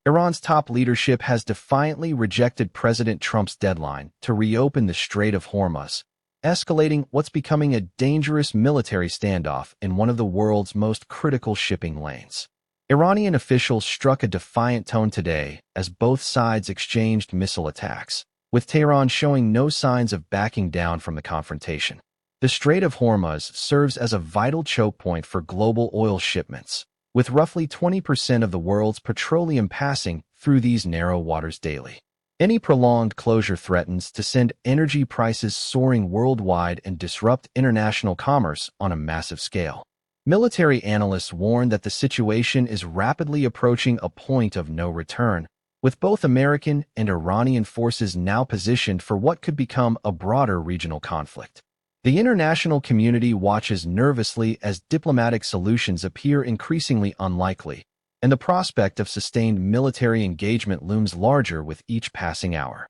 Iran's top leadership has defiantly rejected President Trump's deadline to reopen the Strait of Hormuz, escalating what's becoming a dangerous military standoff in one of the world's most critical shipping lanes. Iranian officials struck a defiant tone today as both sides exchanged missile attacks, with Tehran showing no signs of backing down from the confrontation. The Strait of Hormuz serves as a vital choke point for global oil shipments, with roughly 20% of the world's petroleum passing through these narrow waters daily. Any prolonged closure threatens to send energy prices soaring worldwide and disrupt international commerce on a massive scale. Military analysts warn that the situation is rapidly approaching a point of no return, with both American and Iranian forces now positioned for what could become a broader regional conflict. The international community watches nervously as diplomatic solutions appear increasingly unlikely, and the prospect of sustained military engagement looms larger with each passing hour.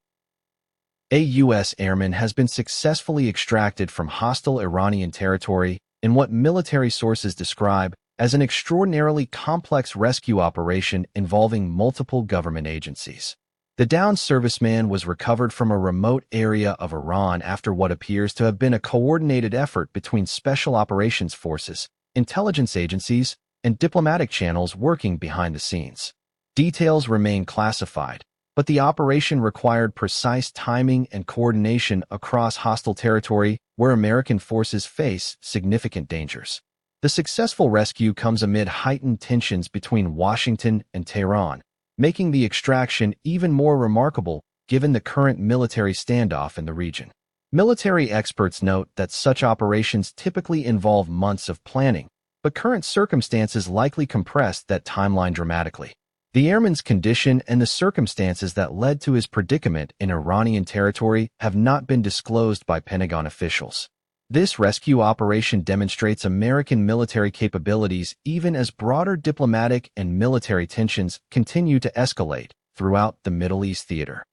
A U.S. airman has been successfully extracted from hostile Iranian territory in what military sources describe as an extraordinarily complex rescue operation involving multiple government agencies. The downed serviceman was recovered from a remote area of Iran after what appears to have been a coordinated effort between special operations forces, intelligence agencies, and diplomatic channels working behind the scenes. Details remain classified, but the operation required precise timing and coordination across hostile territory where American forces face significant dangers. The successful rescue comes amid heightened tensions between Washington and Tehran, making the extraction even more remarkable given the current military standoff in the region. Military experts note that such operations typically involve months of planning, but current circumstances likely compressed that timeline dramatically. The airman's condition and the circumstances that led to his predicament in Iranian territory have not been disclosed by Pentagon officials. This rescue operation demonstrates American military capabilities even as broader diplomatic and military tensions continue to escalate throughout the Middle East theater.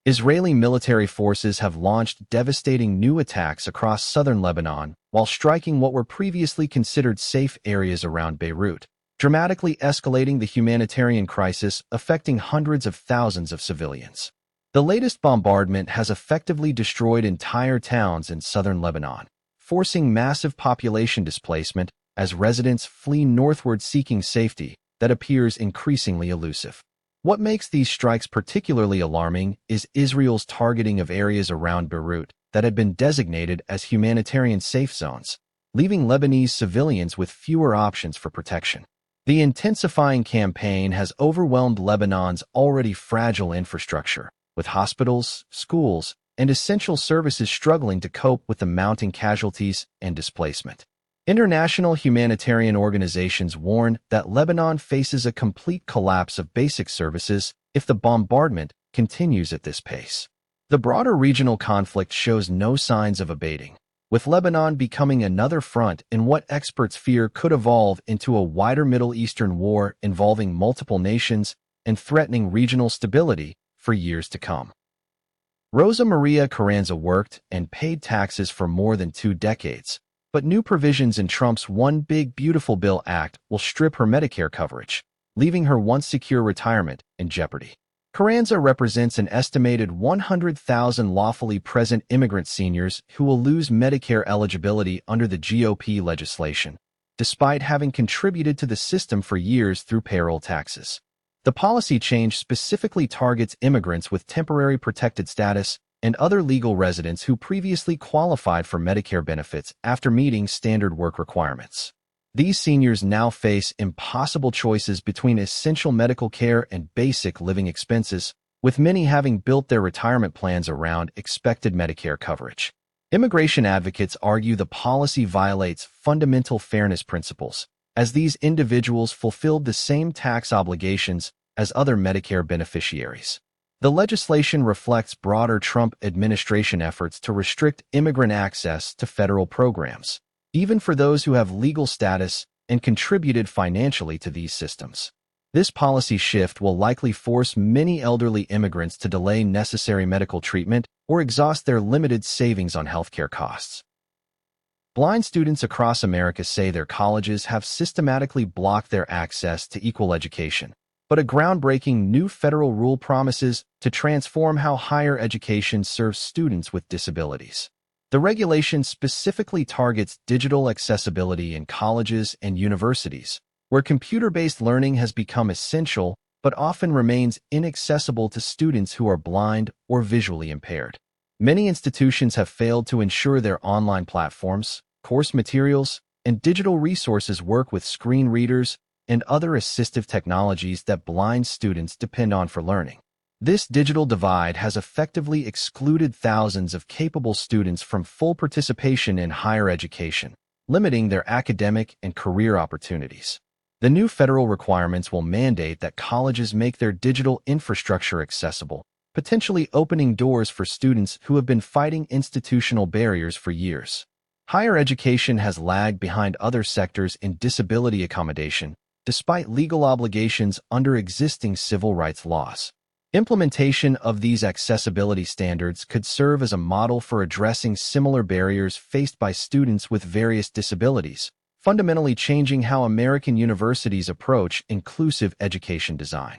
Israeli military forces have launched devastating new attacks across southern Lebanon while striking what were previously considered safe areas around Beirut, dramatically escalating the humanitarian crisis affecting hundreds of thousands of civilians. The latest bombardment has effectively destroyed entire towns in southern Lebanon, forcing massive population displacement as residents flee northward seeking safety that appears increasingly elusive. What makes these strikes particularly alarming is Israel's targeting of areas around Beirut that had been designated as humanitarian safe zones, leaving Lebanese civilians with fewer options for protection. The intensifying campaign has overwhelmed Lebanon's already fragile infrastructure, with hospitals, schools, and essential services struggling to cope with the mounting casualties and displacement. International humanitarian organizations warn that Lebanon faces a complete collapse of basic services if the bombardment continues at this pace. The broader regional conflict shows no signs of abating, with Lebanon becoming another front in what experts fear could evolve into a wider Middle Eastern war involving multiple nations and threatening regional stability for years to come. Rosa Maria Carranza worked and paid taxes for more than 2 decades, but new provisions in Trump's One Big Beautiful Bill Act will strip her Medicare coverage, leaving her once secure retirement in jeopardy. Carranza represents an estimated 100,000 lawfully present immigrant seniors who will lose Medicare eligibility under the GOP legislation, despite having contributed to the system for years through payroll taxes. The policy change specifically targets immigrants with temporary protected status and other legal residents who previously qualified for Medicare benefits after meeting standard work requirements. These seniors now face impossible choices between essential medical care and basic living expenses, with many having built their retirement plans around expected Medicare coverage. Immigration advocates argue the policy violates fundamental fairness principles, as these individuals fulfilled the same tax obligations as other Medicare beneficiaries. The legislation reflects broader Trump administration efforts to restrict immigrant access to federal programs, even for those who have legal status and contributed financially to these systems. This policy shift will likely force many elderly immigrants to delay necessary medical treatment or exhaust their limited savings on healthcare costs. Blind students across America say their colleges have systematically blocked their access to equal education, but a groundbreaking new federal rule promises to transform how higher education serves students with disabilities. The regulation specifically targets digital accessibility in colleges and universities, where computer-based learning has become essential but often remains inaccessible to students who are blind or visually impaired. Many institutions have failed to ensure their online platforms, course materials, and digital resources work with screen readers and other assistive technologies that blind students depend on for learning. This digital divide has effectively excluded thousands of capable students from full participation in higher education, limiting their academic and career opportunities. The new federal requirements will mandate that colleges make their digital infrastructure accessible, potentially opening doors for students who have been fighting institutional barriers for years. Higher education has lagged behind other sectors in disability accommodation, despite legal obligations under existing civil rights laws. Implementation of these accessibility standards could serve as a model for addressing similar barriers faced by students with various disabilities, fundamentally changing how American universities approach inclusive education design.